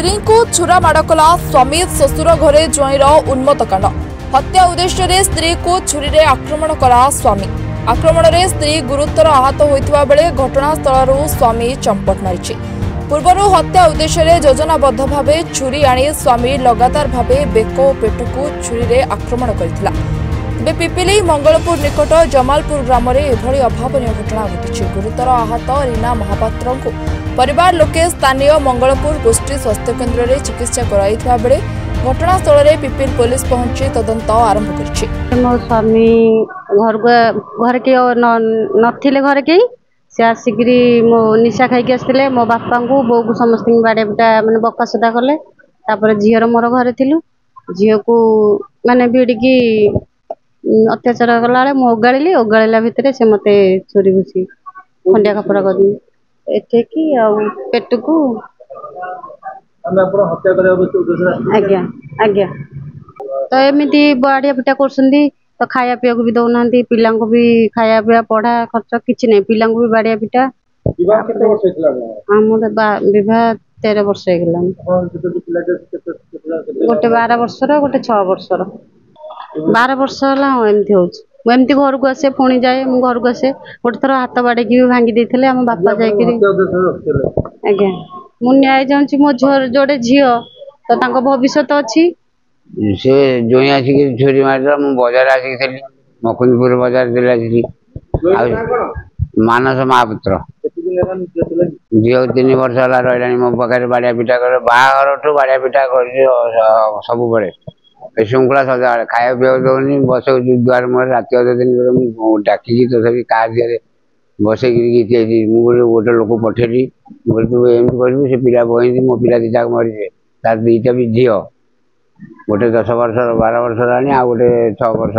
स्त्री को छुरा माड़ कला स्वामी शशुर घरे ज्वाईर उन्मत्त कांड। हत्या उद्देश्य स्त्री को छुरी रे आक्रमण कला स्वामी। आक्रमण रे स्त्री गुरुतर आहत होइतबा बेले घटनास्थल स्वामी चंपट मारिछि। पूर्वर हत्या उद्देश्य योजनाबद्ध भावे छुरी आनी स्वामी लगातार भावे बेक और पेट को छुरी रे आक्रमण करथिला। तेबे पिपिली मंगलपुर निकट जमालपुर ग्राम में एभली अभावनीय घटना घटी। गुरुतर आहत रीना महापात्र को परिवार लोके स्थानीय मंगलपुर गोष्ठी स्वास्थ्य केन्द्र में चिकित्सा कराइथिबा बेले घटनास्थल में पिपिल पुलिस पहुंची तदंत आरंभ करछि। मो स्वामी घर के नथिले घर के से आसिकरी मो निशा खाई आसते मो बापा को बो को समस्त बाड़े पिटा मैंने बका सुधा कले। झीर मोर घर थिलु झील को मैंने भिड़की अत्याचार कला मुझे ओगाड़ा भितर से मत छुरी भूसी खंडिया कपड़ा कर एठेकी पेट को आज्ञा आज्ञा तो एमती बाड़िया पिटा कर तो खाया पीया को भी दौना पिला भी खाया पीया पढ़ा खर्च किसी नहीं पिला भी बाड़िया पिटा। आम बह 13 वर्ष गोटे 12 वर्षर गोटे 6 वर्षर 12 वर्ष है एमती घर को आसे पुणी जाए घर को आसे गोटे थर हाथ बाड़े भी भांगी देते आम बापा जाकि आज्ञा मुझे न्याय चाहूँगी मो झील जोड़े झील तो भविष्य अच्छी से जो आसिक छुरी मार बजार आसिक मकुंदपुर बजार मानस महापुत्र झील 3 वर्ष है रहा मो पाखे बाड़िया पिटा कर बाहर ठू बाड़िया पिटा कर सब श्रृंखला सदा खाया पीवा दौनी बस द्वार मुहर राति 10 दिन डाकी तथापि कार दिए बस मुझे गोटे लोक पठेली तू एमती कर से पिला बही मो पिला दीटा मरीजे तार 2टा भी झील गोटे 10 वर्ष 12 वर्ष आ गोटे 6 वर्ष